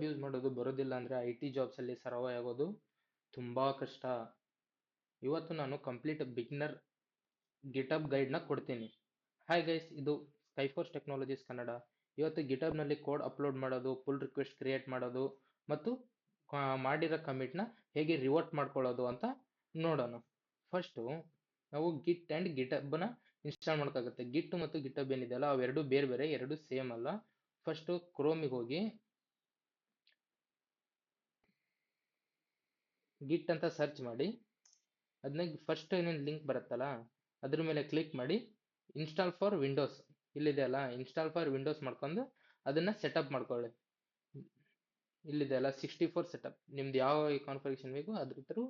Use ಮಾಡೋದು ಬರೋದಿಲ್ಲ ಅಂದರೆ ಐ ಟಿ ಜಾಬ್ಸಲ್ಲಿ ಸರ್ವೈವ್ ಆಗೋದು ತುಂಬ ಕಷ್ಟ. ಇವತ್ತು ನಾನು ಕಂಪ್ಲೀಟ್ ಬಿಗ್ನರ್ ಗಿಟಬ್ ಗೈಡ್ನ ಕೊಡ್ತೀನಿ. ಹಾಯ್ ಗೈಸ್, ಇದು ಸ್ಕೈಫೋರ್ಸ್ ಟೆಕ್ನಾಲಜೀಸ್ ಕನ್ನಡ. ಇವತ್ತು ಗಿಟಬ್ನಲ್ಲಿ ಕೋಡ್ ಅಪ್ಲೋಡ್ ಮಾಡೋದು, ಪುಲ್ ರಿಕ್ವೆಸ್ಟ್ ಕ್ರಿಯೇಟ್ ಮಾಡೋದು ಮತ್ತು ಮಾಡಿರೋ ಕಮಿಟ್ನ ಹೇಗೆ ರಿವರ್ಟ್ ಮಾಡ್ಕೊಳ್ಳೋದು ಅಂತ ನೋಡೋಣ. ಫಸ್ಟು ನಾವು ಗಿಟ್ ಆ್ಯಂಡ್ ಗಿಟಬ್ನ ಇನ್ಸ್ಟಾಲ್ ಮಾಡೋಕ್ಕಾಗುತ್ತೆ. ಗಿಟ್ ಮತ್ತು ಗಿಟಬ್ ಏನಿದೆಯಲ್ಲ ಅವೆರಡು ಬೇರೆ ಬೇರೆ, ಎರಡು ಸೇಮ್ ಅಲ್ಲ. ಫಸ್ಟು ಕ್ರೋಮಿಗೆ ಹೋಗಿ ಗಿಟ್ ಅಂತ ಸರ್ಚ್ ಮಾಡಿ, ಅದನ್ನ ಫಸ್ಟ್ ಏನೇನು ಲಿಂಕ್ ಬರುತ್ತಲ್ಲ ಅದ್ರ ಮೇಲೆ ಕ್ಲಿಕ್ ಮಾಡಿ ಇನ್ಸ್ಟಾಲ್ ಫಾರ್ ವಿಂಡೋಸ್ ಇಲ್ಲಿದೆ ಅಲ್ಲ, ಇನ್ಸ್ಟಾಲ್ ಫಾರ್ ವಿಂಡೋಸ್ ಮಾಡ್ಕೊಂಡು ಅದನ್ನ ಸೆಟಪ್ ಮಾಡ್ಕೊಳ್ಳಿ. ಇಲ್ಲಿದೆ ಅಲ್ಲ 64 ಸೆಟಪ್, ನಿಮ್ದು ಯಾವ ಕಾನ್ಫಿಗರೇಷನ್ ಬೇಕು ಅದ್ರ ಥರ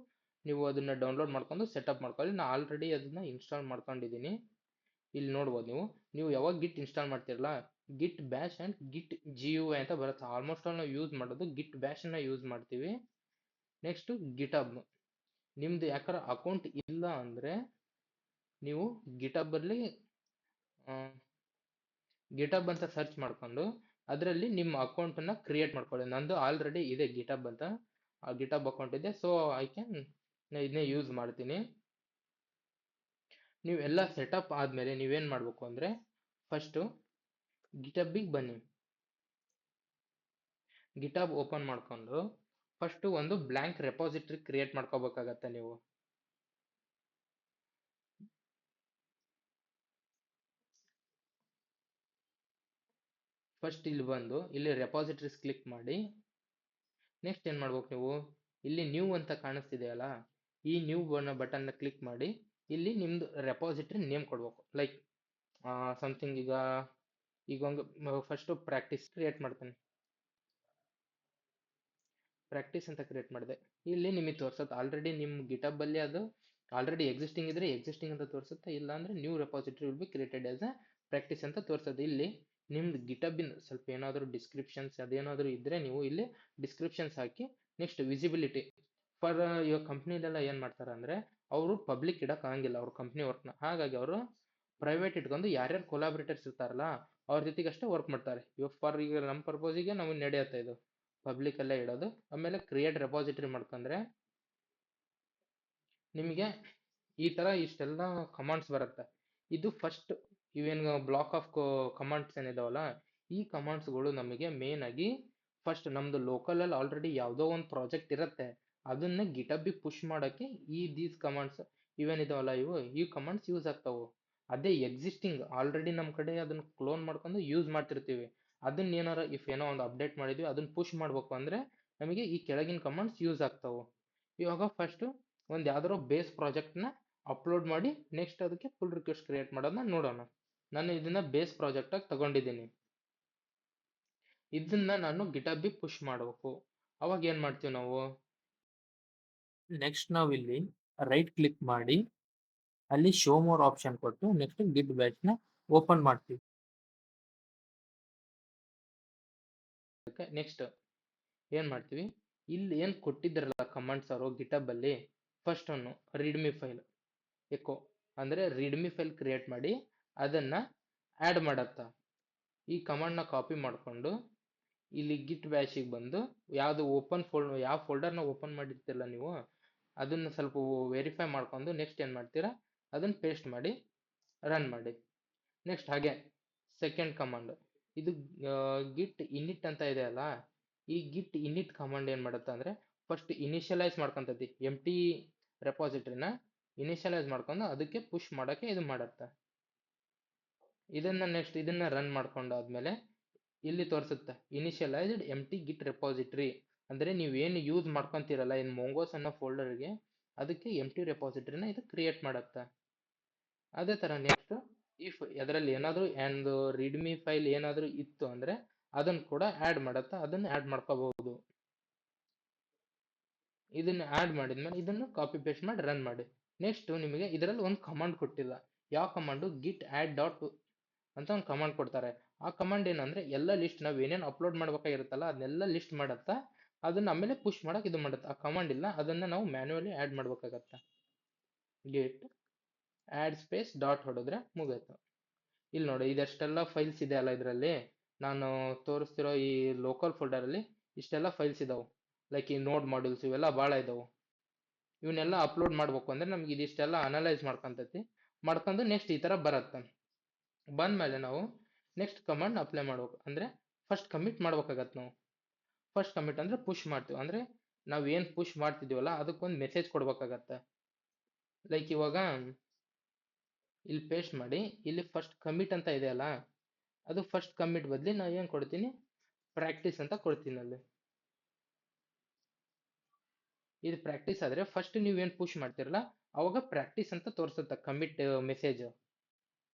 ನೀವು ಅದನ್ನ ಡೌನ್ಲೋಡ್ ಮಾಡ್ಕೊಂಡು ಸೆಟಪ್ ಮಾಡ್ಕೊಳ್ಳಿ. ನಾನು ಆಲ್ರೆಡಿ ಅದನ್ನ ಇನ್ಸ್ಟಾಲ್ ಮಾಡ್ಕೊಂಡಿದ್ದೀನಿ. ಇಲ್ಲಿ ನೋಡ್ಬೋದು ನೀವು ಯಾವಾಗ ಗಿಟ್ ಇನ್ಸ್ಟಾಲ್ ಮಾಡ್ತಿರಲ್ಲ, git bash and git G U I ಅಂತ ಬರುತ್ತೆ. ಆಲ್ಮೋಸ್ಟ್ ಆಲ್ ನಾವು ಯೂಸ್ ಮಾಡೋದು ಗಿಟ್ ಬ್ಯಾಶನ್ನ ಯೂಸ್ ಮಾಡ್ತೀವಿ. ನೆಕ್ಸ್ಟ್ ಗಿಟಬ್, ನಿಮ್ದು ಯಾಕಾರ ಅಕೌಂಟ್ ಇಲ್ಲ ಅಂದರೆ ನೀವು ಗಿಟಬಲ್ಲಿ ಗಿಟಬ್ ಅಂತ ಸರ್ಚ್ ಮಾಡ್ಕೊಂಡು ಅದರಲ್ಲಿ ನಿಮ್ಮ ಅಕೌಂಟನ್ನು ಕ್ರಿಯೇಟ್ ಮಾಡ್ಕೊಳ್ಳಿ. ನಂದು ಆಲ್ರೆಡಿ ಇದೆ ಗಿಟಬ್ ಅಂತ, ಆ ಗಿಟಬ್ ಅಕೌಂಟ್ ಇದೆ, ಸೊ ಇದನ್ನೇ ಯೂಸ್ ಮಾಡ್ತೀನಿ. ನೀವು ಎಲ್ಲ ಸೆಟಪ್ ಆದಮೇಲೆ ನೀವೇನು ಮಾಡಬೇಕು ಅಂದರೆ ಫಸ್ಟು ಗಿಟಬ್ಬಿಗೆ ಬನ್ನಿ. ಗಿಟಬ್ ಓಪನ್ ಮಾಡ್ಕೊಂಡು ಫಸ್ಟು ಒಂದು ಬ್ಲ್ಯಾಂಕ್ ರೆಪಾಸಿಟರಿ ಕ್ರಿಯೇಟ್ ಮಾಡ್ಕೋಬೇಕಾಗತ್ತೆ ನೀವು. ಫಸ್ಟ್ ಇಲ್ಲಿ ಬಂದು ಇಲ್ಲಿ ರೆಪಾಸಿಟರೀಸ್ ಕ್ಲಿಕ್ ಮಾಡಿ. ನೆಕ್ಸ್ಟ್ ಏನು ಮಾಡ್ಬೇಕು ನೀವು, ಇಲ್ಲಿ ನ್ಯೂ ಅಂತ ಕಾಣಿಸ್ತಿದೆಯಲ್ಲ, ಈ ನ್ಯೂ ಬಟನ್ನ ಕ್ಲಿಕ್ ಮಾಡಿ ಇಲ್ಲಿ ನಿಮ್ದು ರೆಪಾಸಿಟರಿ ನೇಮ್ ಕೊಡ್ಬೇಕು. ಲೈಕ್ ಸಮಥಿಂಗ್, ಈಗ ಒಂದು ಫಸ್ಟು ಪ್ರಾಕ್ಟೀಸ್ ಕ್ರಿಯೇಟ್ ಮಾಡ್ತೇನೆ. ಪ್ರಾಕ್ಟೀಸ್ ಅಂತ ಕ್ರಿಯೇಟ್ ಮಾಡಿದೆ. ಇಲ್ಲಿ ನಿಮಗೆ ತೋರಿಸುತ್ತೆ ಆಲ್ರೆಡಿ ನಿಮ್ಮ ಗಿಟಬಲ್ಲಿ ಅದು ಆಲ್ರೆಡಿ ಎಕ್ಸಿಸ್ಟಿಂಗ್ ಇದ್ರೆ ಎಕ್ಸಿಸ್ಟಿಂಗ್ ಅಂತ ತೋರಿಸುತ್ತೆ, ಇಲ್ಲ ಅಂದರೆ new repository will be created as a practice ಅಂತ ತೋರಿಸುತ್ತೆ. ಇಲ್ಲಿ ನಿಮ್ದು ಗಿಟಬಿನ್ ಸ್ವಲ್ಪ ಏನಾದರೂ ಡಿಸ್ಕ್ರಿಪ್ಷನ್ಸ್ ಅದೇನಾದರೂ ಇದ್ದರೆ ನೀವು ಇಲ್ಲಿ descriptions hockey. Next visibility for ಇವಾಗ ಕಂಪ್ನಿಲೆಲ್ಲ ಏನು ಮಾಡ್ತಾರೆ ಅಂದರೆ ಅವರು ಪಬ್ಲಿಕ್ ಇಡೋಕ್ಕಾಗಂಗಿಲ್ಲ ಅವ್ರ ಕಂಪ್ನಿ ವರ್ಕ್ನ. ಹಾಗಾಗಿ ಅವರು ಪ್ರೈವೇಟ್ ಇಟ್ಕೊಂಡು ಯಾರ್ಯಾರು ಕೊಲಾಬ್ರೇಟರ್ಸ್ ಇರ್ತಾರಲ್ಲ ಅವ್ರ ಜೊತೆಗೆ ಅಷ್ಟೇ ವರ್ಕ್ ಮಾಡ್ತಾರೆ. ಇವಾಗ ಫಾರ್ ಈಗ ನಮ್ಮ ಪರ್ಪೋಸಿಗೆ ನಮಗೆ ನಡೆಯುತ್ತೆ ಇದು ಪಬ್ಲಿಕ್ ಎಲ್ಲ ಇಡೋದು. ಆಮೇಲೆ ಕ್ರಿಯೇಟ್ ರೆಪಾಸಿಟರಿ ಮಾಡ್ಕೊಂಡ್ರೆ ನಿಮಗೆ ಈ ಥರ ಇಷ್ಟೆಲ್ಲ ಕಮಾಂಡ್ಸ್ ಬರುತ್ತೆ. ಇದು ಫಸ್ಟ್ ಇವೇನು ಬ್ಲಾಕ್ ಆಫ್ ಕಮಾಂಡ್ಸ್ ಏನಿದಾವಲ್ಲ, ಈ ಕಮಾಂಡ್ಸ್ಗಳು ನಮಗೆ ಮೇನ್ ಆಗಿ ಫಸ್ಟ್ ನಮ್ದು ಲೋಕಲಲ್ಲಿ ಆಲ್ರೆಡಿ ಯಾವುದೋ ಒಂದು ಪ್ರಾಜೆಕ್ಟ್ ಇರುತ್ತೆ ಅದನ್ನ ಗಿಟಬ್ಬಿಗೆ ಪುಷ್ ಮಾಡೋಕ್ಕೆ ದೀಸ್ ಕಮಾಂಡ್ಸ್ ಇವೇನಿದಾವಲ್ಲ ಈ ಕಮಾಂಡ್ಸ್ ಯೂಸ್ ಆಗ್ತಾವೆ. ಅದೇ ಎಕ್ಸಿಸ್ಟಿಂಗ್ ಆಲ್ರೆಡಿ ನಮ್ಮ ಕಡೆ ಅದನ್ನ ಕ್ಲೋನ್ ಮಾಡ್ಕೊಂಡು ಯೂಸ್ ಮಾಡ್ತಿರ್ತೀವಿ, ಅದನ್ನ ಏನಾರ ಏನೋ ಒಂದು ಅಪ್ಡೇಟ್ ಮಾಡಿದ್ವಿ ಅದನ್ನ ಪುಷ್ ಮಾಡ್ಬೇಕು ಅಂದರೆ ನಮಗೆ ಈ ಕೆಳಗಿನ ಕಮಾಂಡ್ಸ್ ಯೂಸ್ ಆಗ್ತಾವೆ. ಇವಾಗ ಫಸ್ಟು ಒಂದು ಯಾವ್ದಾರೋ ಬೇಸ್ ಪ್ರಾಜೆಕ್ಟ್ನ ಅಪ್ಲೋಡ್ ಮಾಡಿ ನೆಕ್ಸ್ಟ್ ಅದಕ್ಕೆ ಪುಲ್ ರಿಕ್ವೆಸ್ಟ್ ಕ್ರಿಯೇಟ್ ಮಾಡೋದನ್ನ ನೋಡೋಣ. ನಾನು ಇದನ್ನ ಬೇಸ್ ಪ್ರಾಜೆಕ್ಟಾಗಿ ತಗೊಂಡಿದ್ದೀನಿ. ಇದನ್ನ ನಾನು ಗಿಟಬ್ಬಿಗೆ ಪುಷ್ ಮಾಡಬೇಕು. ಅವಾಗ ಏನು ಮಾಡ್ತೀವಿ ನಾವು, ನೆಕ್ಸ್ಟ್ ನಾವು ಇಲ್ಲಿ ರೈಟ್ ಕ್ಲಿಕ್ ಮಾಡಿ ಅಲ್ಲಿ ಶೋ ಮೋರ್ ಆಪ್ಷನ್ ಕೊಟ್ಟು ನೆಕ್ಸ್ಟ್ ಗಿಟ್ ಬ್ಯಾಚ್ನ ಓಪನ್ ಮಾಡ್ತೀವಿ. ನೆಕ್ಸ್ಟ್ ಏನು ಮಾಡ್ತೀವಿ, ಇಲ್ಲಿ ಏನು ಕೊಟ್ಟಿದ್ದಾರಲ್ಲ ಕಮಾಂಡ್ಸ್ ಅವರು ಗಿಟಬಲ್ಲಿ, first one readme file echo ಅಂದರೆ ರೀಡ್ಮಿ ಫೈಲ್ ಕ್ರಿಯೇಟ್ ಮಾಡಿ ಅದನ್ನು ಆ್ಯಡ್ ಮಾಡತ್ತ. ಈ ಕಮಾಂಡ್ನ ಕಾಪಿ ಮಾಡಿಕೊಂಡು ಇಲ್ಲಿ ಗಿಟ್ ಬ್ಯಾಚಿಗೆ ಬಂದು ಯಾವುದು ಯಾವ ಫೋಲ್ಡರ್ನ ಓಪನ್ ಮಾಡಿರ್ತಿರಲ್ಲ ನೀವು ಅದನ್ನು ಸ್ವಲ್ಪ ವೆರಿಫೈ ಮಾಡ್ಕೊಂಡು ನೆಕ್ಸ್ಟ್ ಏನು ಮಾಡ್ತೀರಾ ಅದನ್ನು ಪೇಸ್ಟ್ ಮಾಡಿ ರನ್ ಮಾಡಿ. ನೆಕ್ಸ್ಟ್ ಹಾಗೆ ಸೆಕೆಂಡ್ ಕಮಾಂಡ್ ಇದು ಗಿಟ್ ಇನಿಟ್ ಅಂತ ಇದೆ ಅಲ್ಲ, ಈ ಗಿಟ್ ಇನಿಟ್ ಕಮಾಂಡ್ ಏನು ಮಾಡುತ್ತೆ ಅಂದರೆ ಫಸ್ಟ್ ಇನಿಷಿಯಲೈಸ್ ಮಾಡ್ಕೊಂತೈತಿ ಎಂಟಿ ರೆಪಾಸಿಟರಿನ ಇನಿಷಿಯಲೈಸ್ ಮಾಡ್ಕೊಂಡು ಅದಕ್ಕೆ ಪುಷ್ ಮಾಡೋಕ್ಕೆ ಇದು ಮಾಡುತ್ತೆ. ಇದನ್ನ ರನ್ ಮಾಡ್ಕೊಂಡಾದ್ಮೇಲೆ ಇಲ್ಲಿ ತೋರಿಸುತ್ತೆ ಇನಿಷಿಯಲೈಸ್ಡ್ ಎಂಟಿ ಗಿಟ್ ರೆಪಾಸಿಟರಿ, ಅಂದರೆ ನೀವೇನು ಯೂಸ್ ಮಾಡ್ಕೊಂತೀರಲ್ಲ ಇನ್ ಮೊಂಗೋಸ್ ಅನ್ನೋ ಫೋಲ್ಡರ್ಗೆ ಅದಕ್ಕೆ ಎಂಟಿ ರೆಪಾಸಿಟರಿನ ಇದು ಕ್ರಿಯೇಟ್ ಮಾಡುತ್ತೆ. ಅದೇ ಥರ ನೆಕ್ಸ್ಟ್ ಇಫ್ ಅದರಲ್ಲಿ ಏನಾದರೂ ಒಂದು ರೀಡ್ಮಿ ಫೈಲ್ ಏನಾದರೂ ಇತ್ತು ಅಂದರೆ ಅದನ್ನು ಕೂಡ ಆ್ಯಡ್ ಮಾಡುತ್ತೆ, ಅದನ್ನು ಆ್ಯಡ್ ಮಾಡ್ಕೋಬಹುದು. ಇದನ್ನು ಆ್ಯಡ್ ಮಾಡಿದ್ಮೇಲೆ ಇದನ್ನು ಕಾಪಿ ಪೇಸ್ಟ್ ಮಾಡಿ ರನ್ ಮಾಡಿ. ನೆಕ್ಸ್ಟ್ ನಿಮಗೆ ಇದರಲ್ಲಿ ಒಂದು ಕಮಾಂಡ್ ಕೊಟ್ಟಿಲ್ಲ, ಯಾವ ಕಮಾಂಡು ಗಿಟ್ ಆ್ಯಡ್ ಡಾಟ್ ಅಂತ ಒಂದು ಕಮಾಂಡ್ ಕೊಡ್ತಾರೆ. ಆ ಕಮಾಂಡ್ ಏನಂದ್ರೆ ಎಲ್ಲ ಲಿಸ್ಟ್ ನಾವು ಏನೇನು ಅಪ್ಲೋಡ್ ಮಾಡ್ಬೇಕಾಗಿರುತ್ತಲ್ಲ ಅದನ್ನೆಲ್ಲ ಲಿಸ್ಟ್ ಮಾಡುತ್ತಾ ಅದನ್ನ ಆಮೇಲೆ ಪುಷ್ ಮಾಡಕ್ಕೆ ಇದು ಮಾಡುತ್ತೆ. ಆ ಕಮಾಂಡ್ ಇಲ್ಲ, ಅದನ್ನ ನಾವು ಮ್ಯಾನ್ಯುವಲಿ ಆ್ಯಡ್ ಮಾಡ್ಬೇಕಾಗತ್ತೆ. ಗಿಟ್ ಆ್ಯಡ್ ಸ್ಪೇಸ್ ಡಾಟ್ ಹೊಡೆದ್ರೆ ಮುಗಿಯಿತು. ಇಲ್ಲಿ ನೋಡಿ ಇದೆಷ್ಟೆಲ್ಲ ಫೈಲ್ಸ್ ಇದೆ ಅಲ್ಲ, ಇದರಲ್ಲಿ ನಾನು ತೋರಿಸ್ತಿರೋ ಈ ಲೋಕಲ್ ಫೋಲ್ಡರಲ್ಲಿ ಇಷ್ಟೆಲ್ಲ ಫೈಲ್ಸ್ ಇದಾವೆ. ಲೈಕ್ ಈ ನೋಡ್ ಮಾಡ್ಯೂಲ್ಸ್ ಇವೆಲ್ಲ ಭಾಳ ಇದಾವೆ. ಇವನ್ನೆಲ್ಲ ಅಪ್ಲೋಡ್ ಮಾಡ್ಬೇಕು ಅಂದ್ರೆ ನಮ್ಗೆ ಇದಿಷ್ಟೆಲ್ಲ ಅನಲೈಸ್ ಮಾಡ್ಕೊಂತೈತಿ. ಮಾಡ್ಕೊಂಡು ನೆಕ್ಸ್ಟ್ ಈ ತರ ಬರತ್ತೆ. ಬಂದ್ಮೇಲೆ ನಾವು ನೆಕ್ಸ್ಟ್ ಕಮಾಂಡ್ ಅಪ್ಲೈ ಮಾಡ್ಬೇಕು. ಅಂದ್ರೆ ಫಸ್ಟ್ ಕಮಿಟ್ ಮಾಡ್ಬೇಕಾಗತ್ತೆ ನಾವು. ಫಸ್ಟ್ ಕಮಿಟ್ ಅಂದ್ರೆ ಪುಷ್ ಮಾಡ್ತೀವಿ. ಅಂದ್ರೆ ನಾವ್ ಏನ್ ಪುಷ್ ಮಾಡ್ತಿದೀವಲ್ಲ ಅದಕ್ಕೊಂದು ಮೆಸೇಜ್ ಕೊಡ್ಬೇಕಾಗತ್ತೆ. ಲೈಕ್ ಇವಾಗ ಇಲ್ಲಿ ಪೇಸ್ಟ್ ಮಾಡಿ, ಇಲ್ಲಿ ಫಸ್ಟ್ ಕಮಿಟ್ ಅಂತ ಇದೆಯಲ್ಲ, ಅದು ಫಸ್ಟ್ ಕಮಿಟ್ ಬದಲಿ ನಾ ಏನ್ ಕೊಡ್ತೀನಿ, ಪ್ರಾಕ್ಟೀಸ್ ಅಂತ ಕೊಡ್ತೀನಿ ಅಲ್ಲಿ. ಇದು ಪ್ರಾಕ್ಟೀಸ್ ಆದ್ರೆ ಫಸ್ಟ್ ನೀವು ಏನ್ ಪುಷ್ ಮಾಡ್ತಿರಲ್ಲ ಅವಾಗ ಪ್ರಾಕ್ಟೀಸ್ ಅಂತ ತೋರಿಸುತ್ತೆ ಕಮಿಟ್ ಮೆಸೇಜ್.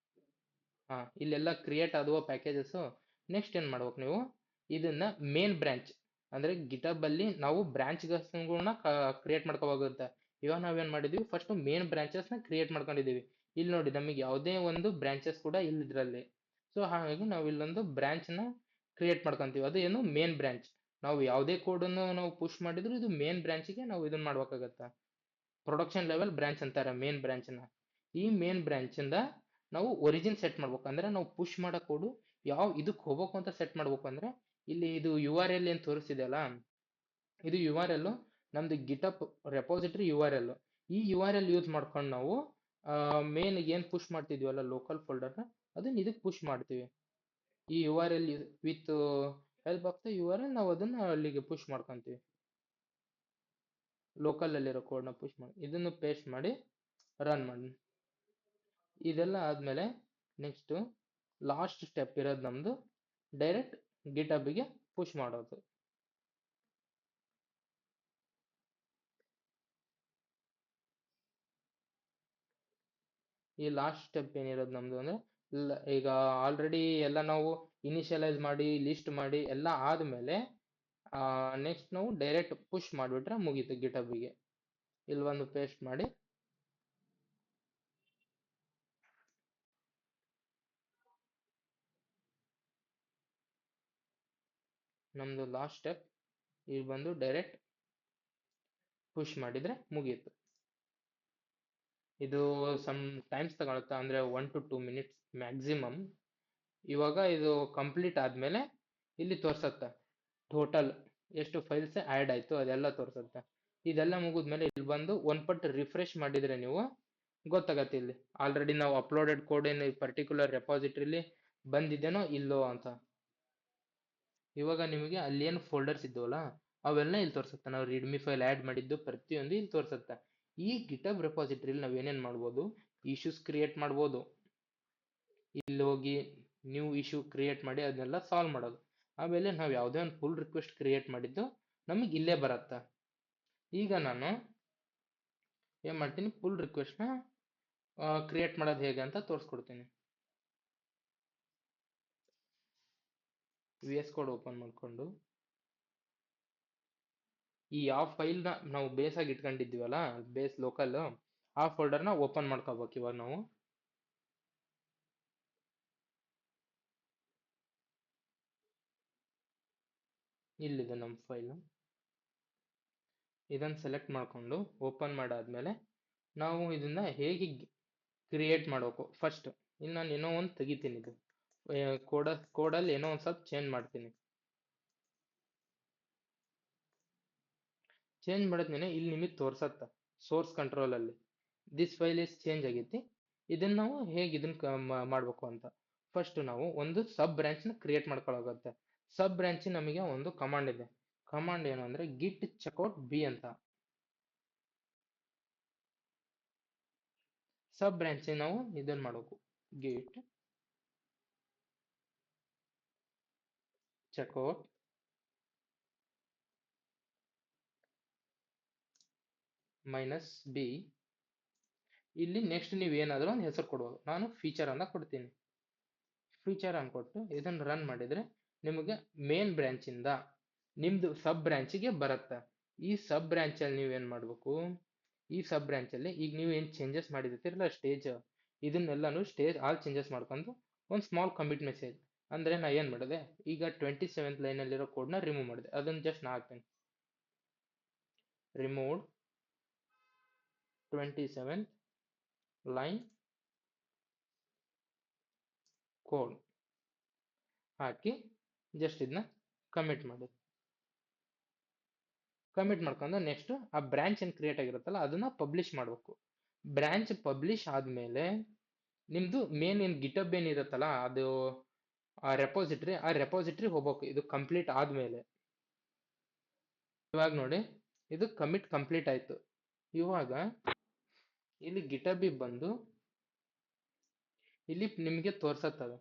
ಹಾ, ಇಲ್ಲೆಲ್ಲ ಕ್ರಿಯೇಟ್ ಆಗುವ ಪ್ಯಾಕೇಜಸ್. ನೆಕ್ಸ್ಟ್ ಏನ್ ಮಾಡ್ಬೇಕು ನೀವು, ಇದನ್ನ ಮೇನ್ ಬ್ರಾಂಚ್ ಅಂದ್ರೆ ಗಿಟಬ್ ಅಲ್ಲಿ ನಾವು ಬ್ರಾಂಚ್ ಕ್ರಿಯೇಟ್ ಮಾಡ್ಕೋಬೇಕಾಗುತ್ತೆ. ಇವಾಗ ನಾವೇನ್ ಮಾಡಿದೀವಿ, ಫಸ್ಟ್ ಮೇನ್ ಬ್ರಾಂಚಸ್ ನ ಕ್ರಿಯೇಟ್ ಮಾಡ್ಕೊಂಡಿದೀವಿ. ಇಲ್ಲಿ ನೋಡಿ ನಮಗೆ ಯಾವುದೇ ಒಂದು ಬ್ರಾಂಚಸ್ ಕೂಡ ಇಲ್ಲ ಇದ್ರಲ್ಲಿ. ಸೊ ಹಾಗಾಗಿ ನಾವು ಇಲ್ಲೊಂದು ಬ್ರಾಂಚ್ ನ ಕ್ರಿಯೇಟ್ ಮಾಡ್ಕೊಂತೀವಿ. ಅದು ಏನು ಮೇನ್ ಬ್ರಾಂಚ್. ನಾವು ಯಾವುದೇ ಕೋಡ್ ಅನ್ನು ನಾವು ಪುಷ್ ಮಾಡಿದ್ರು ಇದು ಮೇನ್ ಬ್ರಾಂಚ್ಗೆ ನಾವು ಇದನ್ನ ಮಾಡ್ಬೇಕಾಗತ್ತೆ. ಪ್ರೊಡಕ್ಷನ್ ಲೆವೆಲ್ ಬ್ರಾಂಚ್ ಅಂತಾರೆ ಮೇನ್ ಬ್ರಾಂಚ್ ನ. ಈ ಮೇನ್ ಬ್ರಾಂಚ್ ಇಂದ ನಾವು ಒರಿಜಿನ್ ಸೆಟ್ ಮಾಡ್ಬೇಕು. ಅಂದ್ರೆ ನಾವು ಪುಷ್ ಮಾಡೋ ಕೋಡು ಯಾವ ಇದಕ್ಕೆ ಹೋಗ್ಬೇಕು ಅಂತ ಸೆಟ್ ಮಾಡ್ಬೇಕು. ಅಂದ್ರೆ ಇಲ್ಲಿ ಇದು ಯು ಆರ್ ಎಲ್ ಏನ್ ತೋರಿಸ್ತಿದೆಯಲ್ಲ, ಇದು ಯು ಆರ್ ಎಲ್ ನಮ್ದು ಗಿಟಪ್ ರೆಪೋಸಿಟರಿ ಯು ಆರ್ ಎಲ್. ಈ ಯು ಆರ್ ಎಲ್ ಯೂಸ್ ಮಾಡ್ಕೊಂಡು ನಾವು ಮೇನ್ ಏನ್ ಪುಷ್ ಮಾಡ್ತಿದ್ವಲ್ಲ ಲೋಕಲ್ ಫೋಲ್ಡರ್ನ, ಅದನ್ನ ಇದಕ್ಕೆ ಪುಷ್ ಮಾಡ್ತೀವಿ. ಈ U R L with help of the U R L ನಾವು ಅದನ್ನ ಅಲ್ಲಿಗೆ ಪುಷ್ ಮಾಡ್ಕೊಂತೀವಿ. ಲೋಕಲ್ ಅಲ್ಲಿರೋ ಕೋಡ್ನ ಪುಷ್ ಮಾಡಿ ಇದನ್ನು ಪೇಸ್ಟ್ ಮಾಡಿ ರನ್ ಮಾಡಿ. ಇದೆಲ್ಲ ಆದ್ಮೇಲೆ ನೆಕ್ಸ್ಟ್ ಲಾಸ್ಟ್ ಸ್ಟೆಪ್ ಇರೋದು ನಮ್ದು ಡೈರೆಕ್ಟ್ ಗಿಟಬ್ಗೆ ಪುಷ್ ಮಾಡೋದು. ಈ ಲಾಸ್ಟ್ ಸ್ಟೆಪ್ ಏನಿರೋದು ನಮ್ದು ಅಂದ್ರೆ ಈಗ ಆಲ್ರೆಡಿ ಎಲ್ಲ ನಾವು ಇನಿಷಿಯಲೈಸ್ ಮಾಡಿ ಲಿಸ್ಟ್ ಮಾಡಿ ಎಲ್ಲ ಆದ್ಮೇಲೆ ನೆಕ್ಸ್ಟ್ ನಾವು ಡೈರೆಕ್ಟ್ ಪುಷ್ ಮಾಡಿಬಿಟ್ರೆ ಮುಗೀತು ಗಿಟಬ್ಗೆ. ಇಲ್ಲಿ ಒಂದು ಪೇಸ್ಟ್ ಮಾಡಿ ನಮ್ದು ಲಾಸ್ಟ್ ಸ್ಟೆಪ್ ಇಲ್ಲಿ ಬಂದು ಡೈರೆಕ್ಟ್ ಪುಷ್ ಮಾಡಿದ್ರೆ ಮುಗೀತು. ಇದು ಸಮ್ ಟೈಮ್ಸ್ ತಗೊಳುತ್ತೆ, ಅಂದ್ರೆ 1 to 2 minutes ಮ್ಯಾಕ್ಸಿಮಮ್. ಇವಾಗ ಇದು ಕಂಪ್ಲೀಟ್ ಆದ್ಮೇಲೆ ಇಲ್ಲಿ ತೋರ್ಸತ್ತೆ ಟೋಟಲ್ ಎಷ್ಟು ಫೈಲ್ಸ್ ಆಡ್ ಆಯ್ತು ಅದೆಲ್ಲ ತೋರ್ಸತ್ತೆ. ಇದೆಲ್ಲ ಮುಗಿದ್ಮೇಲೆ ಇಲ್ಲಿ ಬಂದು ಒಂದ್ ಪಟ್ಟು ರಿಫ್ರೆಶ್ ಮಾಡಿದ್ರೆ ನೀವು ಗೊತ್ತಾಗತ್ತೆ ಇಲ್ಲಿ ಆಲ್ರೆಡಿ ನಾವು ಅಪ್ಲೋಡೆಡ್ ಕೋಡ್ ಏನು ಪರ್ಟಿಕ್ಯುಲರ್ ರೆಪಾಸಿಟರಿಲಿ ಬಂದಿದ್ದೇನೋ ಇಲ್ಲೋ ಅಂತ. ಇವಾಗ ನಿಮಗೆ ಅಲ್ಲಿ ಏನು ಫೋಲ್ಡರ್ಸ್ ಇದ್ದವಲ್ಲ ಅವೆಲ್ಲ ಇಲ್ಲಿ ತೋರ್ಸುತ್ತೆ. ನಾವು ರೀಡ್ಮಿ ಫೈಲ್ ಆಡ್ ಮಾಡಿದ್ದು ಪ್ರತಿಯೊಂದು ಇಲ್ಲಿ ತೋರ್ಸುತ್ತೆ. ಈ ಗಿಟಬ್ ರೆಪಾಸಿಟರಿಲಿ ನಾವು ಏನೇನ್ ಮಾಡ್ಬೋದು, ಇಶ್ಯೂಸ್ ಕ್ರಿಯೇಟ್ ಮಾಡ್ಬೋದು. ಇಲ್ಲಿ ಹೋಗಿ ನ್ಯೂ ಇಶ್ಯೂ ಕ್ರಿಯೇಟ್ ಮಾಡಿ ಅದನ್ನೆಲ್ಲ ಸಾಲ್ವ್ ಮಾಡೋದು. ಆಮೇಲೆ ನಾವು ಯಾವುದೇ ಒಂದು ಪುಲ್ ರಿಕ್ವೆಸ್ಟ್ ಕ್ರಿಯೇಟ್ ಮಾಡಿದ್ದು ನಮಗೆ ಇಲ್ಲೇ ಬರತ್ತ. ಈಗ ನಾನು ಏನ್ ಮಾಡ್ತೀನಿ, ಪುಲ್ ರಿಕ್ವೆಸ್ಟ್ ನ ಕ್ರಿಯೇಟ್ ಮಾಡೋದು ಹೇಗೆ ಅಂತ ತೋರಿಸ್ಕೊಡ್ತೀನಿ. ವಿ ಎಸ್ ಕೋಡ್ ಓಪನ್ ಮಾಡ್ಕೊಂಡು ಈ ಯಾವ ಫೈಲ್ ನ ನಾವು ಬೇಸ್ ಆಗಿ ಇಟ್ಕೊಂಡಿದ್ವಲ್ಲ ಬೇಸ್ ಲೋಕಲ್, ಆ ಫೋಲ್ಡರ್ ನ ಓಪನ್ ಮಾಡ್ಕೋಬೇಕು ಇವಾಗ ನಾವು. ಇಲ್ಲಿದೆ ನಮ್ಮ ಫೈಲ್. ಇದನ್ನ ಸೆಲೆಕ್ಟ್ ಮಾಡ್ಕೊಂಡು ಓಪನ್ ಮಾಡಾದ್ಮೇಲೆ ನಾವು ಇದನ್ನ ಹೇಗೆ ಕ್ರಿಯೇಟ್ ಮಾಡಬೇಕು ಫಸ್ಟ್. ಇಲ್ಲಿ ನಾನು ಏನೋ ಒಂದು ತೆಗಿತೀನಿ, ಇದು ಕೋಡಲ್ಲಿ ಏನೋ ಒಂದು ಸ್ವಲ್ಪ ಚೇಂಜ್ ಮಾಡ್ತೀನಿ. ಚೇಂಜ್ ಮಾಡಿದ್ಮೇಲೆ ಇಲ್ಲಿ ನಿಮಗೆ ತೋರ್ಸತ್ತ ಸೋರ್ಸ್ ಕಂಟ್ರೋಲ್ ಅಲ್ಲಿ ದಿಸ್ ಫೈಲ್ ಇಸ್ ಚೇಂಜ್ ಆಗೈತಿ. ಇದನ್ನ ನಾವು ಹೇಗೆ ಇದನ್ನ ಮಾಡ್ಬೇಕು ಅಂತ ಫಸ್ಟ್ ನಾವು ಒಂದು ಸಬ್ ಬ್ರಾಂಚ್ ನ ಕ್ರಿಯೇಟ್ ಮಾಡ್ಕೊಳ್ಳೋಗುತ್ತೆ. ಸಬ್ ಬ್ರಾಂಚ್ ನಮಗೆ ಒಂದು ಕಮಾಂಡ್ ಇದೆ. ಕಮಾಂಡ್ ಏನು ಅಂದ್ರೆ ಗಿಟ್ ಚೆಕ್ಔಟ್ ಬಿ ಅಂತ. ಸಬ್ ಬ್ರಾಂಚ್ ನಾವು ಇದನ್ನ ಮಾಡಬೇಕು, ಗಿಟ್ ಚೆಕ್ಔಟ್ ಮೈನಸ್ ಬಿ. ಇಲ್ಲಿ ನೆಕ್ಸ್ಟ್ ನೀವು ಏನಾದರೂ ಒಂದು ಹೆಸರು ಕೊಡ್ಬೋದು. ನಾನು ಫೀಚರ್ ಅಂತ ಕೊಡ್ತೀನಿ. ಫೀಚರ್ ಅನ್ಕೊಟ್ಟು ಇದನ್ನ ರನ್ ಮಾಡಿದ್ರೆ ನಿಮಗೆ ಮೇನ್ ಬ್ರಾಂಚ್ ಇಂದ ನಿಮ್ದು ಸಬ್ ಬ್ರಾಂಚಿಗೆ ಬರುತ್ತೆ. ಈ ಸಬ್ ಬ್ರಾಂಚ್ ಅಲ್ಲಿ ನೀವು ಏನ್ ಮಾಡ್ಬೇಕು, ಈ ಸಬ್ ಬ್ರಾಂಚ್ ಅಲ್ಲಿ ಈಗ ನೀವು ಏನ್ ಚೇಂಜಸ್ ಮಾಡಿರ್ತೀರಲ್ಲ ಸ್ಟೇಜ್, ಇದನ್ನೆಲ್ಲಾನು ಸ್ಟೇಜ್ ಆಲ್ ಚೇಂಜಸ್ ಮಾಡ್ಕೊಂಡು ಒಂದು ಸ್ಮಾಲ್ ಕಮಿಟ್ ಮೆಸೇಜ್. ಅಂದ್ರೆ ನಾ ಏನ್ ಮಾಡಿದೆ, ಈಗ 27th ಲೈನ್ ಅಲ್ಲಿರೋ ಕೋಡ್ ನ ರಿಮೂವ್ ಮಾಡಿದೆ. ಅದನ್ನ ಜಸ್ಟ್ ನಾ ಹಾಕ್ತೇನೆ, ರಿಮೂವ್ 27th ಲೈನ್ ಕೋಡ್ ಹಾಕಿ ಜಸ್ಟ್ ಇದನ್ನ ಕಮಿಟ್ ಮಾಡಿ. ಕಮಿಟ್ ಮಾಡ್ಕೊಂಡು ನೆಕ್ಸ್ಟ್ ಆ ಬ್ರಾಂಚ್ ಏನ್ ಕ್ರಿಯೇಟ್ ಆಗಿರುತ್ತಲ್ಲ ಅದನ್ನ ಪಬ್ಲಿಷ್ ಮಾಡ್ಬೇಕು. ಬ್ರಾಂಚ್ ಪಬ್ಲಿಷ್ ಆದ್ಮೇಲೆ ನಿಮ್ದು ಮೇನ್ ಏನ್ ಗಿಟಬ್ ಏನಿರುತ್ತಲ್ಲ ಅದು ಆ ರೆಪೋಸಿಟರಿ ಹೋಗ್ಬೇಕು ಇದು ಕಂಪ್ಲೀಟ್ ಆದ್ಮೇಲೆ. ಇವಾಗ ನೋಡಿ ಇದು ಕಮಿಟ್ ಕಂಪ್ಲೀಟ್ ಆಯ್ತು. ಇವಾಗ ಇಲ್ಲಿ ಗಿಟಬಿಗ್ ಬಂದು ಇಲ್ಲಿ ನಿಮ್ಗೆ ತೋರ್ಸತ್ತದ.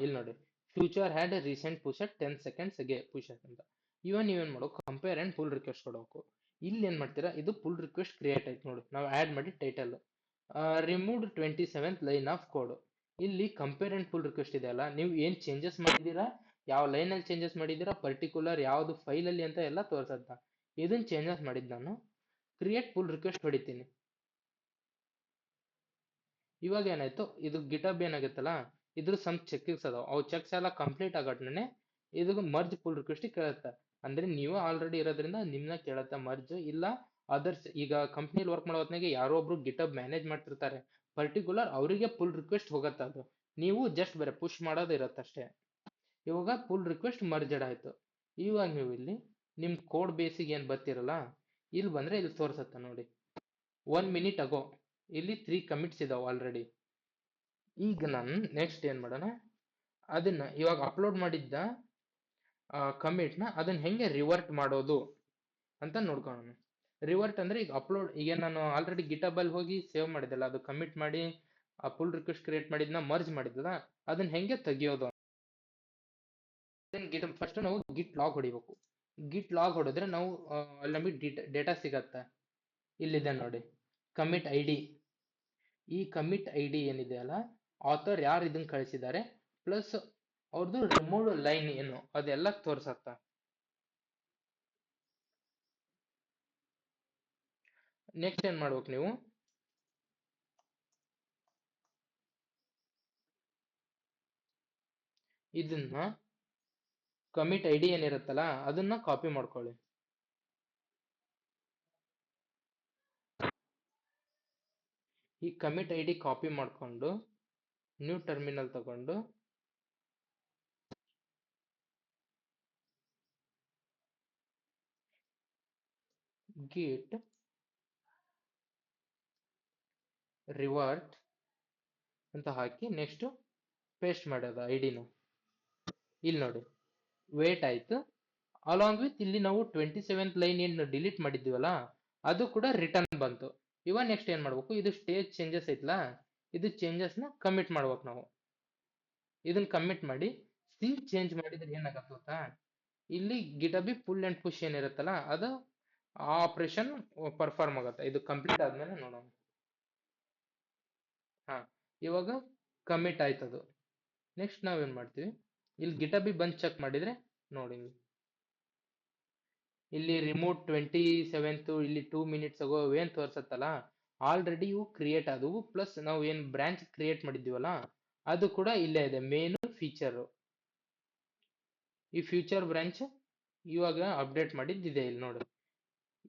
ಇಲ್ಲಿ ನೋಡಿ future had recent push at 10 seconds ಗೆ ಪುಷ್ ಅಂತ. ಇವಾಗ ನೀವೇನ್ ಮಾಡ್ಬೇಕು ಕಂಪೇರ್ ಅಂಡ್ ಪುಲ್ ರಿಕ್ವೆಸ್ಟ್ ಕೊಡಬೇಕು. ಇಲ್ಲಿ ಏನ್ ಮಾಡ್ತೀರಾ ಇದು ಪುಲ್ ರಿಕ್ವೆಸ್ಟ್ ಕ್ರಿಯೇಟ್ ಆಯ್ತು ನೋಡಿ, ನಾವು ಆಡ್ ಮಾಡಿ title removed 27th line of code. ಇಲ್ಲಿ ಕಂಪೇರ್ ಅಂಡ್ ಪುಲ್ ರಿಕ್ವೆಸ್ಟ್ ಇದೆ ಅಲ್ಲ, ನೀವು ಏನ್ ಚೇಂಜಸ್ ಮಾಡಿದೀರಾ, ಯಾವ ಲೈನ್ ಅಲ್ಲಿ ಚೇಂಜಸ್ ಮಾಡಿದೀರಾ, ಪರ್ಟಿಕ್ಯುಲರ್ ಯಾವ್ದು ಫೈಲ್ ಅಲ್ಲಿ ಅಂತ ಎಲ್ಲ ತೋರ್ಸತ್ತ. ಇದನ್ನ ಚೇಂಜಸ್ ಮಾಡಿದ್ ನಾನು ಕ್ರಿಯೇಟ್ ಪುಲ್ ರಿಕ್ವೆಸ್ಟ್ ಹೊಡಿತೀನಿ. ಇವಾಗ ಏನಾಯ್ತು ಇದು ಗಿಟಬ್ ಏನಾಗುತ್ತಲ್ಲ ಇದ್ರ ಸಮ್ ಚೆಕ್ಸ್ ಅದಾವ, ಅವು ಚೆಕ್ಸ್ ಎಲ್ಲ ಕಂಪ್ಲೀಟ್ ಆಗಟ್ನೆ ಇದು ಮರ್ಜ್ ಪುಲ್ ರಿಕ್ವೆಸ್ಟ್ ಕೇಳುತ್ತೆ. ಅಂದ್ರೆ ನೀವು ಆಲ್ರೆಡಿ ಇರೋದ್ರಿಂದ ನಿಮ್ನ ಕೇಳತ್ತ ಮರ್ಜ್ ಇಲ್ಲ ಅದರ್ಸ್. ಈಗ ಕಂಪ್ನಿಲಿ ವರ್ಕ್ ಮಾಡೋ ಹೊತ್ನಾಗೆ ಯಾರೋ ಒಬ್ರು ಗಿಟಬ್ ಮ್ಯಾನೇಜ್ ಮಾಡ್ತಿರ್ತಾರೆ, ಪರ್ಟಿಕ್ಯುಲರ್ ಅವರಿಗೆ ಪುಲ್ ರಿಕ್ವೆಸ್ಟ್ ಹೋಗತ್ತ. ಅದು ನೀವು ಜಸ್ಟ್ ಬರೀ ಪುಷ್ ಮಾಡೋದು ಇರತ್ತಷ್ಟೇ. ಇವಾಗ ಪುಲ್ ರಿಕ್ವೆಸ್ಟ್ ಮರ್ಜಡ್ ಆಯ್ತು. ಇವಾಗ ನೀವು ಇಲ್ಲಿ ನಿಮ್ ಕೋಡ್ ಬೇಸಿಗೆ ಏನ್ ಬರ್ತಿರಲ್ಲ ಇಲ್ಲಿ ಬಂದ್ರೆ ಇಲ್ಲಿ ತೋರ್ಸತ್ತ ನೋಡಿ 1 minute ಅಗೋ ಇಲ್ಲಿ 3 ಕಮಿಟ್ಸ್ ಇದಾವ ಆಲ್ರೆಡಿ. ಈಗ ನಾನು ನೆಕ್ಸ್ಟ್ ಏನ್ ಮಾಡೋಣ, ಅದನ್ನ ಇವಾಗ ಅಪ್ಲೋಡ್ ಮಾಡಿದ್ದ ಕಮಿಟ್ನ ಅದನ್ನ ಹೆಂಗೆ ರಿವರ್ಟ್ ಮಾಡೋದು ಅಂತ ನೋಡ್ಕೊಳ್ಳೋಣ. ರಿವರ್ಟ್ ಅಂದ್ರೆ ಈಗ ಅಪ್ಲೋಡ್ ಈಗ ನಾನು ಆಲ್ರೆಡಿ ಗಿಟಬ್ ಅಲ್ಲಿ ಹೋಗಿ ಸೇವ್ ಮಾಡಿದ್ದಲ್ಲ, ಅದು ಕಮಿಟ್ ಮಾಡಿ ಆ ಪುಲ್ ರಿಕ್ವೆಸ್ಟ್ ಕ್ರಿಯೇಟ್ ಮಾಡಿದ್ನ ಮರ್ಜ್ ಮಾಡಿದ್ದಲ್ಲ, ಅದನ್ನ ಹೆಂಗೆ ತೆಗಿಯೋದು. ಫಸ್ಟ್ ನಾವು ಗಿಟ್ ಲಾಗ್ ಹೊಡಿಬೇಕು. ಗಿಟ್ ಲಾಗ್ ಹೊಡೆದ್ರೆ ನಾವು ಅಲ್ಲಿ ನಮಗೆ ಡೇಟಾ ಸಿಗತ್ತೆ. ಇಲ್ಲಿದೆ ನೋಡಿ ಕಮಿಟ್ ಐ ಡಿ. ಈ ಕಮಿಟ್ ಐ ಡಿ ಏನಿದೆ ಅಲ್ಲ, ಆಥರ್ ಯಾರು ಇದನ್ನ ಕಳಿಸಿದ್ದಾರೆ ಪ್ಲಸ್ ಅವ್ರದ್ದು ರಿಮೂವ್ ಲೈನ್ ಏನು ಅದೆಲ್ಲ ತೋರ್ಸತ್ತ. ನೆಕ್ಸ್ಟ್ ಏನ್ ಮಾಡ್ಬೇಕು ನೀವು, ಇದನ್ನ ಕಮಿಟ್ ಐ ಡಿ ಏನಿರುತ್ತಲ್ಲ ಅದನ್ನ ಕಾಪಿ ಮಾಡ್ಕೊಳ್ಳಿ. ಈ ಕಮಿಟ್ ಐ ಡಿ ಕಾಪಿ ಮಾಡ್ಕೊಂಡು ನ್ಯೂ ಟರ್ಮಿನಲ್ ತಗೊಂಡು ಗಿಟ್ ರಿವರ್ಟ್ ಅಂತ ಹಾಕಿ ನೆಕ್ಸ್ಟ್ ಪೇಸ್ಟ್ ಮಾಡೋದು ಐಡಿನ. ಇಲ್ಲಿ ನೋಡಿ ವೇಟ್ ಆಯ್ತು. ಅಲಾಂಗ್ ವಿತ್ ಇಲ್ಲಿ ನಾವು 27th ಲೈನ್ ಏನು ಡಿಲೀಟ್ ಮಾಡಿದ್ವಲ್ಲ ಅದು ಕೂಡ ರಿಟರ್ನ್ ಬಂತು. ಇವಾಗ ನೆಕ್ಸ್ಟ್ ಏನ್ ಮಾಡ್ಬೇಕು, ಇದು ಸ್ಟೇಜ್ ಚೇಂಜಸ್ ಐತ್ಲಾ, ಇದು ಚೇಂಜಸ್ ನ ಕಮಿಟ್ ಮಾಡ್ಬೇಕು ನಾವು. ಇದನ್ನ ಕಮಿಟ್ ಮಾಡಿ ಸಿಂಕ್ ಚೇಂಜ್ ಮಾಡಿದ್ರೆ ಏನಾಗತ್ತೆ ಗೊತ್ತಾ, ಇಲ್ಲಿ ಗಿಟಬಿ ಪುಲ್ ಅಂಡ್ ಪುಷ್ ಏನಿರುತ್ತಲ್ಲ ಅದು ಆ ಆಪರೇಷನ್ ಪರ್ಫಾರ್ಮ್ ಆಗುತ್ತೆ. ಇದು ಕಂಪ್ಲೀಟ್ ಆದ್ಮೇಲೆ ನೋಡೋಣ. ಇವಾಗ ಕಮಿಟ್ ಆಯ್ತದು. ನೆಕ್ಸ್ಟ್ ನಾವೇನ್ ಮಾಡ್ತೀವಿ, ಇಲ್ಲಿ ಗಿಟಬಿ ಬಂದ್ ಚೆಕ್ ಮಾಡಿದ್ರೆ ನೋಡಿ ಇಲ್ಲಿ ರಿಮೂವ್ 27th ಇಲ್ಲಿ 2 minutes ಅಗೋ ಏನ್ ತೋರ್ಸತ್ತಲ್ಲ ಆಲ್ರೆಡಿ ಇವು ಕ್ರಿಯೇಟ್ ಆದವು. ಪ್ಲಸ್ ನಾವು ಏನ್ ಬ್ರಾಂಚ್ ಕ್ರಿಯೇಟ್ ಮಾಡಿದ್ದೀವಲ್ಲ ಅದು ಕೂಡ ಇಲ್ಲೇ ಇದೆ ಮೇನ್ ಫೀಚರ್. ಈ ಫ್ಯೂಚರ್ ಬ್ರಾಂಚ್ ಇವಾಗ ಅಪ್ಡೇಟ್ ಮಾಡಿದ್ದಿದೆ ಇಲ್ಲಿ ನೋಡಿ,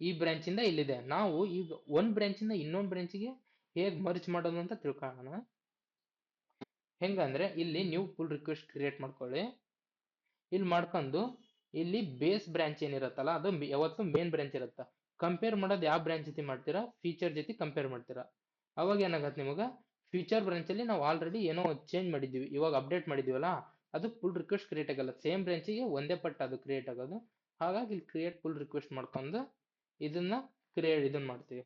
ಈ ಬ್ರಾಂಚ್ ಇಂದ ಇಲ್ಲಿದೆ. ನಾವು ಈಗ ಒಂದ್ ಬ್ರಾಂಚ್ ಇಂದ ಇನ್ನೊಂದ್ ಬ್ರಾಂಚ್ಗೆ ಹೇಗ್ ಮರ್ಜ್ ಮಾಡೋದು ಅಂತ ತಿಳ್ಕೊಳ್ಳೋಣ. ಹೆಂಗಂದ್ರೆ ಇಲ್ಲಿ ನೀವು ಪುಲ್ ರಿಕ್ವೆಸ್ಟ್ ಕ್ರಿಯೇಟ್ ಮಾಡ್ಕೊಳ್ಳಿ. ಇಲ್ಲಿ ಮಾಡ್ಕೊಂಡು ಇಲ್ಲಿ ಬೇಸ್ ಬ್ರಾಂಚ್ ಏನಿರುತ್ತಲ್ಲ ಅದು ಯಾವತ್ತು ಮೇನ್ ಬ್ರಾಂಚ್ ಇರುತ್ತ. ಕಂಪೇರ್ ಮಾಡೋದು ಯಾವ ಬ್ರಾಂಚ್ ಜೊತೆ ಮಾಡ್ತೀರಾ, ಫೀಚರ್ ಜೊತೆ ಕಂಪೇರ್ ಮಾಡ್ತೀರಾ. ಅವಾಗ ಏನಾಗತ್ತೆ ನಿಮಗ ಫ್ಯೂಚರ್ ಬ್ರಾಂಚ್ ಅಲ್ಲಿ ನಾವು ಆಲ್ರೆಡಿ ಏನೋ ಚೇಂಜ್ ಮಾಡಿದ್ವಿ, ಇವಾಗ ಅಪ್ಡೇಟ್ ಮಾಡಿದೀವಲ್ಲ ಅದು ಪುಲ್ ರಿಕ್ವೆಸ್ಟ್ ಕ್ರಿಯೇಟ್ ಆಗಲ್ಲ. ಸೇಮ್ ಬ್ರಾಂಚಿಗೆ ಒಂದೇ ಪಟ್ಟು ಅದು ಕ್ರಿಯೇಟ್ ಆಗೋದು. ಹಾಗಾಗಿ ಇಲ್ಲಿ ಕ್ರಿಯೇಟ್ ಪುಲ್ ರಿಕ್ವೆಸ್ಟ್ ಮಾಡ್ಕೊಂಡು ಇದನ್ನ ಇದನ್ನ ಮಾಡ್ತೀವಿ,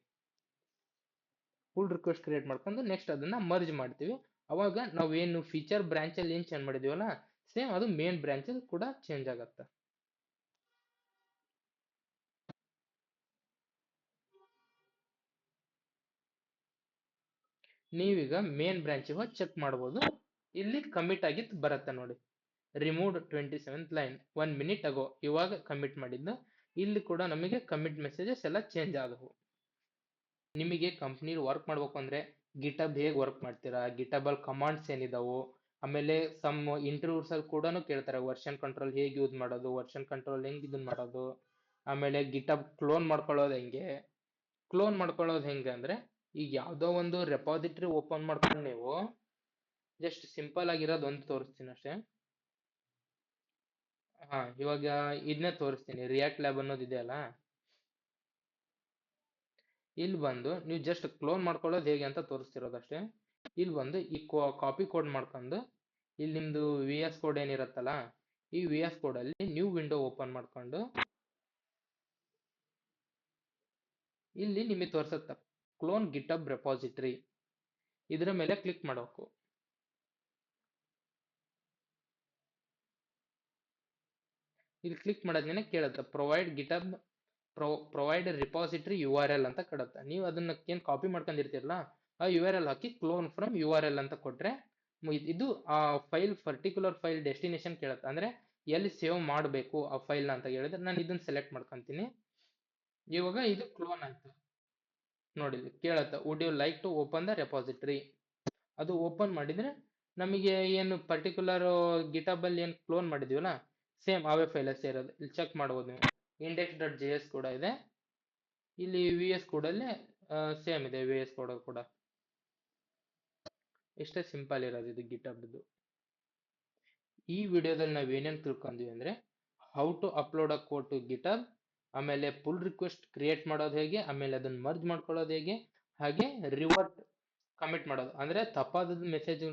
ಪುಲ್ ರಿಕ್ವೆಸ್ಟ್ ಕ್ರಿಯೇಟ್ ಮಾಡ್ಕೊಂಡು ನೆಕ್ಸ್ಟ್ ಅದನ್ನ ಮರ್ಜ್ ಮಾಡ್ತೀವಿ. ಅವಾಗ ನಾವೇನು ಫೀಚರ್ ಬ್ರಾಂಚ್ ಅಲ್ಲಿ ಏನ್ ಚೇಂಜ್ ಮಾಡಿದೀವಲ್ಲ ಸೇಮ್ ಅದು ಮೇನ್ ಬ್ರಾಂಚ್ ಅಲ್ಲಿ ಕೂಡ ಚೇಂಜ್ ಆಗತ್ತೆ. ನೀವೀಗ ಮೇನ್ ಬ್ರಾಂಚ್ ಹೋಗಿ ಚೆಕ್ ಮಾಡ್ಬೋದು. ಇಲ್ಲಿ ಕಮಿಟ್ ಆಗಿತ್ತು ಬರುತ್ತೆ ನೋಡಿ, ರಿಮೂವ್ಡ್ 27th ಲೈನ್ 1 minute ಅಗೋ ಇವಾಗ ಕಮಿಟ್ ಮಾಡಿದ್ದು. ಇಲ್ಲಿ ಕೂಡ ನಮಗೆ ಕಮಿಟ್ ಮೆಸೇಜಸ್ ಎಲ್ಲ ಚೇಂಜ್ ಆದವು. ನಿಮಗೆ ಕಂಪ್ನಿ ವರ್ಕ್ ಮಾಡ್ಬೇಕು ಅಂದ್ರೆ ಗಿಟಬ್ ಹೇಗೆ ವರ್ಕ್ ಮಾಡ್ತೀರಾ, ಗಿಟಬ್ ಅಲ್ಲಿ ಕಮಾಂಡ್ಸ್ ಏನಿದಾವು, ಆಮೇಲೆ ಸಮ್ ಇಂಟರ್ವ್ಯೂಸ್ ಅಲ್ಲಿ ಕೂಡ ಕೇಳ್ತಾರೆ ವರ್ಷನ್ ಕಂಟ್ರೋಲ್ ಹೇಗೆ ಯೂಸ್ ಮಾಡೋದು, ವರ್ಷನ್ ಕಂಟ್ರೋಲ್ ಹೆಂಗ್ ಇದನ್ನ ಮಾಡೋದು, ಆಮೇಲೆ ಗಿಟಬ್ ಕ್ಲೋನ್ ಮಾಡ್ಕೊಳ್ಳೋದು ಹೆಂಗೆ. ಕ್ಲೋನ್ ಮಾಡ್ಕೊಳ್ಳೋದು ಹೆಂಗೆ ಅಂದ್ರೆ ಈಗ ಯಾವ್ದೋ ಒಂದು ರೆಪಾಸಿಟರಿ ಓಪನ್ ಮಾಡ್ಕೊಂಡು ನೀವು ಜಸ್ಟ್ ಸಿಂಪಲ್ ಆಗಿರೋದು ಒಂದು ತೋರಿಸ್ತೀನಿ ಅಷ್ಟೇ. ಹಾ, ಇವಾಗ ಇದನ್ನೇ ತೋರಿಸ್ತೀನಿ. ರಿಯಾಕ್ಟ್ ಲ್ಯಾಬ್ ಅನ್ನೋದು ಇದೆಯಲ್ಲ, ಇಲ್ಲಿ ಬಂದು ನೀವು ಜಸ್ಟ್ ಕ್ಲೋನ್ ಮಾಡ್ಕೊಳ್ಳೋದು ಹೇಗೆ ಅಂತ ತೋರಿಸ್ತಿರೋದಷ್ಟೇ. ಇಲ್ಲಿ ಬಂದು ಈ ಕಾಪಿ ಕೋಡ್ ಮಾಡ್ಕೊಂಡು ಇಲ್ಲಿ ನಿಮ್ದು ವಿ ಎಸ್ ಕೋಡ್ ಏನಿರುತ್ತಲ್ಲ, ಈ ವಿ ಎಸ್ ಕೋಡ್ ಅಲ್ಲಿ ನ್ಯೂ ವಿಂಡೋ ಓಪನ್ ಮಾಡ್ಕೊಂಡು ಇಲ್ಲಿ ನಿಮಗೆ ತೋರಿಸುತ್ತೆ ಕ್ಲೋನ್ ಗಿಟಬ್ ರೆಪಾಸಿಟರಿ, ಇದರ ಮೇಲೆ ಕ್ಲಿಕ್ ಮಾಡಬೇಕು. ಇಲ್ಲಿ ಕ್ಲಿಕ್ ಮಾಡೋದ್ಮೇಲೆ ಕೇಳುತ್ತೆ provide GitHub provide repository U R L ಅಂತ ಕೇಳುತ್ತೆ. ನೀವು ಅದನ್ನ ಏನ್ ಕಾಪಿ ಮಾಡ್ಕೊಂಡಿರ್ತೀರಲ್ಲ, ಆ ಯು ಆರ್ ಎಲ್ ಹಾಕಿ clone from U R L ಅಂತ ಕೊಟ್ರೆ ಇದು ಆ ಫೈಲ್ ಪರ್ಟಿಕ್ಯುಲರ್ ಫೈಲ್ ಡೆಸ್ಟಿನೇಷನ್ ಕೇಳುತ್ತೆ. ಅಂದ್ರೆ ಎಲ್ಲಿ ಸೇವ್ ಮಾಡಬೇಕು ಆ ಫೈಲ್ ಅಂತ ಹೇಳಿದ್ರೆ ನಾನು ಇದನ್ನ ಸೆಲೆಕ್ಟ್ ಮಾಡ್ಕೊಂತೀನಿ. ಇವಾಗ ಇದು ಕ್ಲೋನ್ ಆಯ್ತು. ನೋಡಿ ಕೇಳತ್ತ would you like to open the repository, ಅದು ಓಪನ್ ಮಾಡಿದ್ರೆ ನಮಗೆ ಏನು ಪರ್ಟಿಕ್ಯುಲರ್ ಗಿಟಬ್ ಅಲ್ಲಿ ಏನು ಕ್ಲೋನ್ ಮಾಡಿದೀವಲ್ಲ, ಸೇಮ್ ಅವೇ ಫೈಲಸ್ ಇರೋದು. ಇಲ್ಲಿ ಚೆಕ್ ಮಾಡ್ಬೋದು ನೀವು. ಇಂಡೆಕ್ಸ್ ಡಾಟ್ ಜೆ ಎಸ್ ಕೂಡ ಇದೆ, ಇಲ್ಲಿ ವಿ ಎಸ್ ಕೋಡಲ್ಲಿ ಸೇಮ್ ಇದೆ, ವಿ ಎಸ್ ಕೋಡ್ ಕೂಡ. ಇಷ್ಟೇ ಸಿಂಪಲ್ ಇರೋದು ಇದು ಗಿಟಬ್ದು. ಈ ವಿಡಿಯೋದಲ್ಲಿ ನಾವು ಏನೇನು ತಿಳ್ಕೊಂಡ್ವಿ ಅಂದ್ರೆ, how to upload a code to GitHub, ಆಮೇಲೆ ಪುಲ್ ರಿಕ್ವೆಸ್ಟ್ ಕ್ರಿಯೇಟ್ ಮಾಡೋದು ಹೇಗೆ, ಆಮೇಲೆ ಅದನ್ನ ಮರ್ಜ್ ಮಾಡ್ಕೊಳ್ಳೋದು ಹೇಗೆ, ಹಾಗೆ ರಿವರ್ಟ್ ಕಮಿಟ್ ಮಾಡೋದು ಅಂದ್ರೆ ತಪ್ಪಾದ ಮೆಸೇಜ್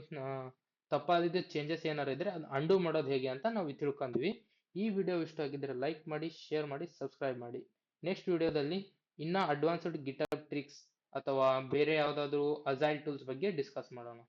ತಪ್ಪಾದಿದ್ದ ಚೇಂಜಸ್ ಏನಾರು ಇದ್ರೆ ಅದು ಅಂಡು ಮಾಡೋದು ಹೇಗೆ ಅಂತ ನಾವು ತಿಳ್ಕೊಂಡ್ವಿ. ಈ ವಿಡಿಯೋ ಇಷ್ಟ ಆಗಿದ್ರೆ ಲೈಕ್ ಮಾಡಿ, ಶೇರ್ ಮಾಡಿ, ಸಬ್ಸ್ಕ್ರೈಬ್ ಮಾಡಿ. ನೆಕ್ಸ್ಟ್ ವಿಡಿಯೋದಲ್ಲಿ ಇನ್ನ ಅಡ್ವಾನ್ಸ್ಡ್ ಗಿಟಬ್ ಟ್ರಿಕ್ಸ್ ಅಥವಾ ಬೇರೆ ಯಾವ್ದಾದ್ರು ಅಜೈಲ್ ಟೂಲ್ಸ್ ಬಗ್ಗೆ ಡಿಸ್ಕಸ್ ಮಾಡೋಣ.